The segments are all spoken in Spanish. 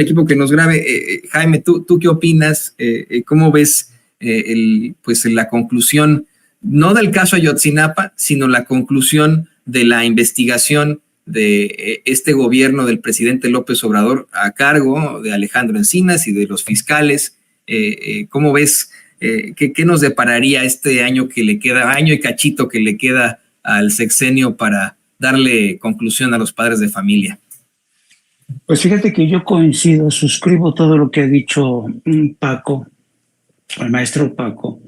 equipo que nos grabe. Jaime, ¿tú qué opinas? ¿Cómo ves pues la conclusión, no del caso Ayotzinapa, sino la conclusión de la investigación de este gobierno del presidente López Obrador a cargo de Alejandro Encinas y de los fiscales? ¿Cómo ves? ¿Qué nos depararía este año que le queda, año y cachito que le queda al sexenio para darle conclusión a los padres de familia? Pues fíjate que yo coincido, suscribo todo lo que ha dicho Paco, el maestro Paco.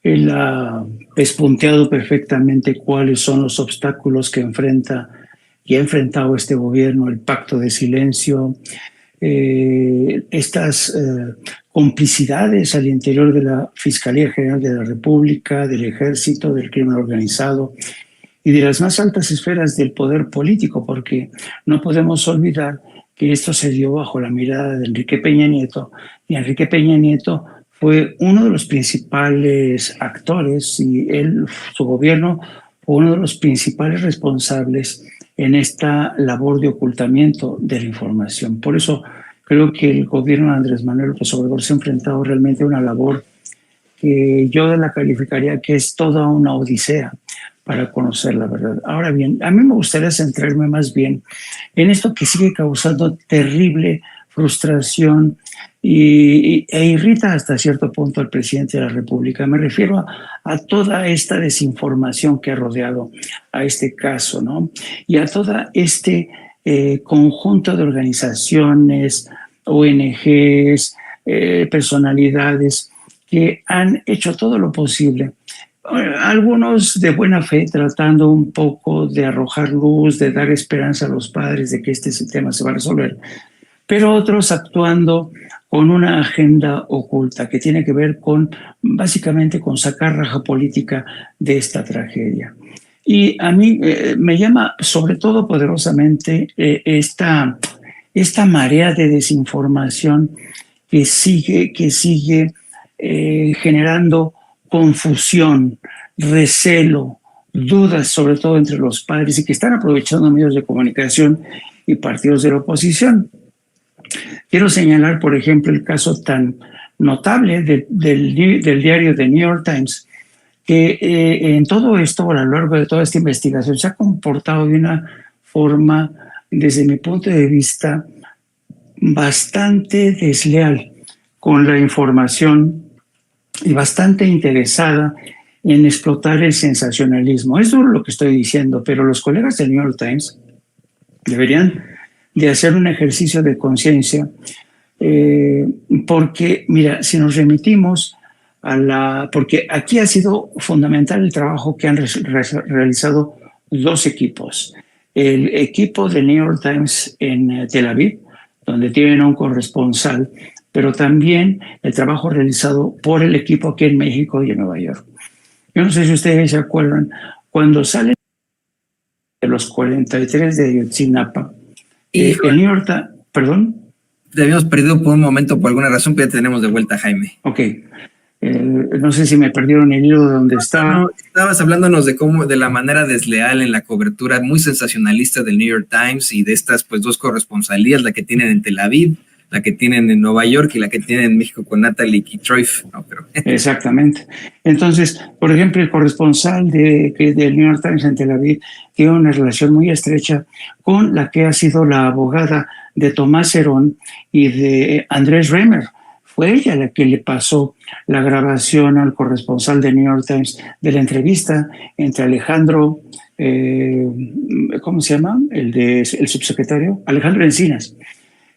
Él ha despunteado perfectamente cuáles son los obstáculos que enfrenta y ha enfrentado este gobierno, el pacto de silencio, estas complicidades al interior de la Fiscalía General de la República, del Ejército, del crimen organizado y de las más altas esferas del poder político, porque no podemos olvidar que esto se dio bajo la mirada de Enrique Peña Nieto, y Enrique Peña Nieto fue uno de los principales actores y su gobierno fue uno de los principales responsables en esta labor de ocultamiento de la información. Por eso creo que el gobierno de Andrés Manuel López Obrador se ha enfrentado realmente a una labor que yo la calificaría que es toda una odisea para conocer la verdad. Ahora bien, a mí me gustaría centrarme más bien en esto que sigue causando terrible frustración e irrita hasta cierto punto al presidente de la República. Me refiero a toda esta desinformación que ha rodeado a este caso, ¿no? Y a toda este conjunto de organizaciones, ONGs, personalidades que han hecho todo lo posible. Algunos de buena fe tratando un poco de arrojar luz, de dar esperanza a los padres de que este tema se va a resolver, pero otros actuando con una agenda oculta que tiene que ver con, básicamente, con sacar raja política de esta tragedia. Y a mí me llama sobre todo poderosamente esta marea de desinformación que sigue generando confusión, recelo, dudas, sobre todo entre los padres, y que están aprovechando medios de comunicación y partidos de la oposición. Quiero señalar, por ejemplo, el caso tan notable del diario The New York Times, que en todo esto, a lo largo de toda esta investigación, se ha comportado de una forma, desde mi punto de vista, bastante desleal con la información y bastante interesada en explotar el sensacionalismo. Es duro lo que estoy diciendo, pero los colegas del New York Times deberían de hacer un ejercicio de conciencia, porque, mira, si nos remitimos porque aquí ha sido fundamental el trabajo que han realizado dos equipos. El equipo del New York Times en Tel Aviv, donde tienen a un corresponsal, pero también el trabajo realizado por el equipo aquí en México y en Nueva York. Yo no sé si ustedes se acuerdan, cuando salen de los 43 de Ayotzinapa, el New York Times, ¿perdón? Te habíamos perdido por un momento por alguna razón, pero ya tenemos de vuelta, Jaime. Ok. No sé si me perdieron el hilo de donde estaba. No, estabas hablándonos de la manera desleal en la cobertura muy sensacionalista del New York Times y de estas pues dos corresponsalías, la que tienen en Tel Aviv, la que tienen en Nueva York y la que tienen en México con Natalie Kitroif. No, pero... Exactamente. Entonces, por ejemplo, el corresponsal del New York Times en Tel Aviv tiene una relación muy estrecha con la que ha sido la abogada de Tomás Herón y de Andrés Remer. Fue ella la que le pasó la grabación al corresponsal de New York Times de la entrevista entre Alejandro, ¿cómo se llama? El subsecretario, Alejandro Encinas.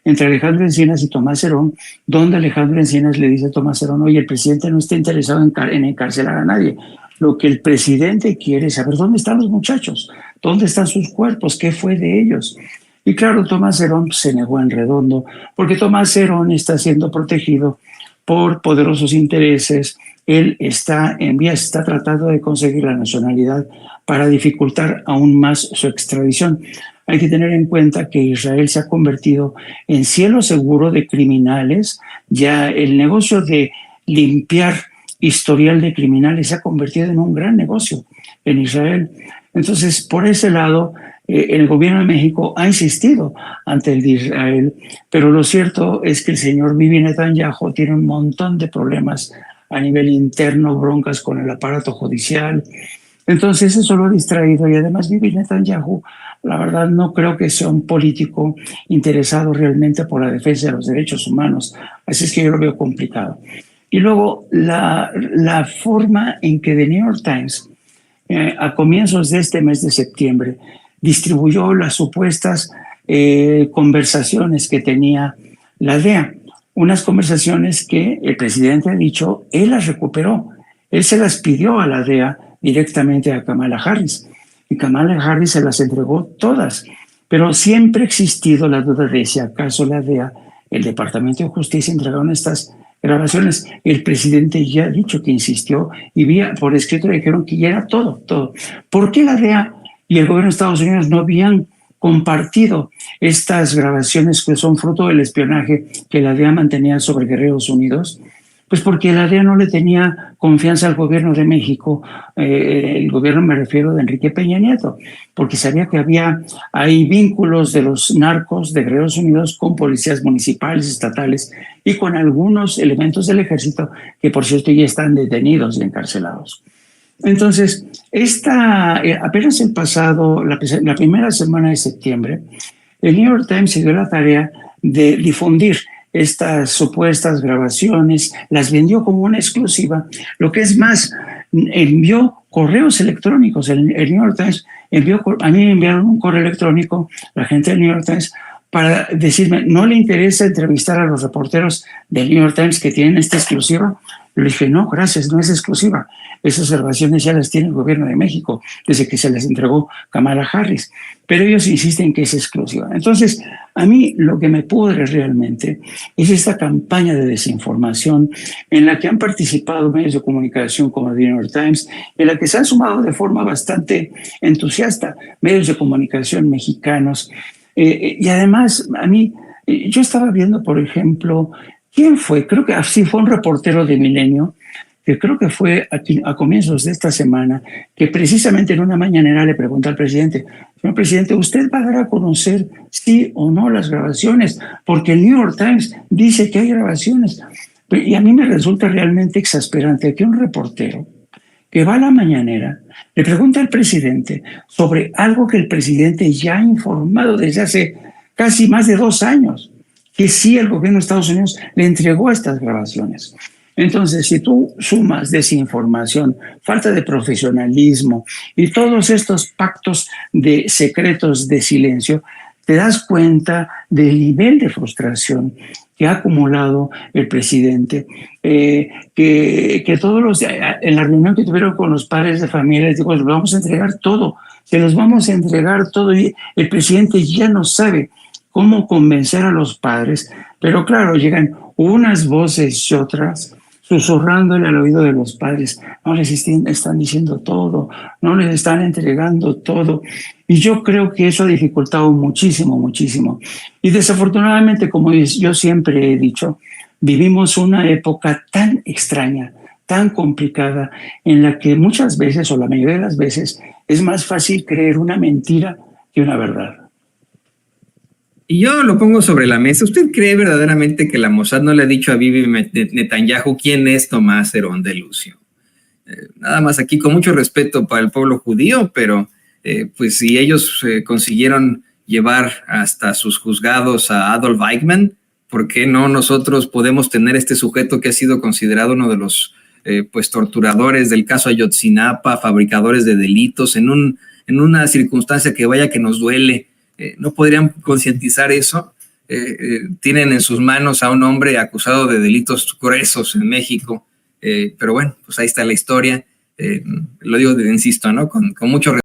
Entre Alejandro Encinas y Tomás Herón, donde Alejandro Encinas le dice a Tomás Herón: oye, el presidente no está interesado en encarcelar a nadie. Lo que el presidente quiere es saber dónde están los muchachos, dónde están sus cuerpos, qué fue de ellos. Y claro, Tomás Herón se negó en redondo, porque Tomás Herón está siendo protegido por poderosos intereses. Él está tratando de conseguir la nacionalidad para dificultar aún más su extradición. Hay que tener en cuenta que Israel se ha convertido en cielo seguro de criminales. Ya el negocio de limpiar historial de criminales se ha convertido en un gran negocio en Israel. Entonces, por ese lado, el gobierno de México ha insistido ante el de Israel, pero lo cierto es que el señor Bibi Netanyahu tiene un montón de problemas a nivel interno, broncas con el aparato judicial. Entonces eso lo ha distraído y además Bibi Netanyahu, la verdad no creo que sea un político interesado realmente por la defensa de los derechos humanos, así es que yo lo veo complicado. Y luego la forma en que The New York Times a comienzos de este mes de septiembre distribuyó las supuestas conversaciones que tenía la DEA, unas conversaciones que el presidente ha dicho, él las recuperó, él se las pidió a la DEA directamente a Kamala Harris, y Kamala Harris se las entregó todas, pero siempre ha existido la duda de si acaso la DEA, el Departamento de Justicia, entregaron estas grabaciones. El presidente ya ha dicho que insistió y vía por escrito le dijeron que ya era todo. ¿Por qué la DEA y el gobierno de Estados Unidos no habían compartido estas grabaciones que son fruto del espionaje que la DEA mantenía sobre Guerreros Unidos? Pues porque la DEA no le tenía confianza al gobierno de México, el gobierno me refiero de Enrique Peña Nieto, porque sabía que hay vínculos de los narcos de Guerreros Unidos con policías municipales, estatales y con algunos elementos del ejército que por cierto ya están detenidos y encarcelados. Entonces, apenas la primera semana de septiembre, el New York Times se dio la tarea de difundir estas supuestas grabaciones, las vendió como una exclusiva. Lo que es más, envió correos electrónicos. El New York Times a mí me enviaron un correo electrónico, la gente del New York Times, para decirme, ¿no le interesa entrevistar a los reporteros del New York Times que tienen esta exclusiva? Le dije, no, gracias, no es exclusiva. Esas grabaciones ya las tiene el gobierno de México desde que se les entregó Kamala Harris, pero ellos insisten que es exclusiva. Entonces, a mí lo que me pudre realmente es esta campaña de desinformación en la que han participado medios de comunicación como The New York Times, en la que se han sumado de forma bastante entusiasta medios de comunicación mexicanos. Y además, yo estaba viendo, por ejemplo, ¿quién fue? Creo que así fue un reportero de Milenio, que creo que fue a comienzos de esta semana, que precisamente en una mañanera le pregunta al presidente, señor presidente, ¿usted va a dar a conocer sí o no las grabaciones? Porque el New York Times dice que hay grabaciones. Y a mí me resulta realmente exasperante que un reportero que va a la mañanera le pregunta al presidente sobre algo que el presidente ya ha informado desde hace casi más de 2 años, que sí el gobierno de Estados Unidos le entregó estas grabaciones. Entonces, si tú sumas desinformación, falta de profesionalismo y todos estos pactos de secretos de silencio, te das cuenta del nivel de frustración que ha acumulado el presidente, que todos en la reunión que tuvieron con los padres de familia, les digo, les vamos a entregar todo, se los vamos a entregar todo, y el presidente ya no sabe cómo convencer a los padres, pero claro, llegan unas voces y otras susurrándole al oído de los padres, no les están diciendo todo, no les están entregando todo. Y yo creo que eso ha dificultado muchísimo, muchísimo. Y desafortunadamente, como yo siempre he dicho, vivimos una época tan extraña, tan complicada, en la que muchas veces, o la mayoría de las veces, es más fácil creer una mentira que una verdad. Y yo lo pongo sobre la mesa. ¿Usted cree verdaderamente que la Mossad no le ha dicho a Bibi Netanyahu quién es Tomás Herón de Lucio? Nada más aquí, con mucho respeto para el pueblo judío, pero pues si ellos consiguieron llevar hasta sus juzgados a Adolf Eichmann, ¿por qué no nosotros podemos tener este sujeto que ha sido considerado uno de los pues torturadores del caso Ayotzinapa, fabricadores de delitos, en una circunstancia que vaya que nos duele? ¿No podrían concientizar eso? Tienen en sus manos a un hombre acusado de delitos gruesos en México, pero bueno, pues ahí está la historia. Lo digo, insisto, ¿no? Con mucho respeto.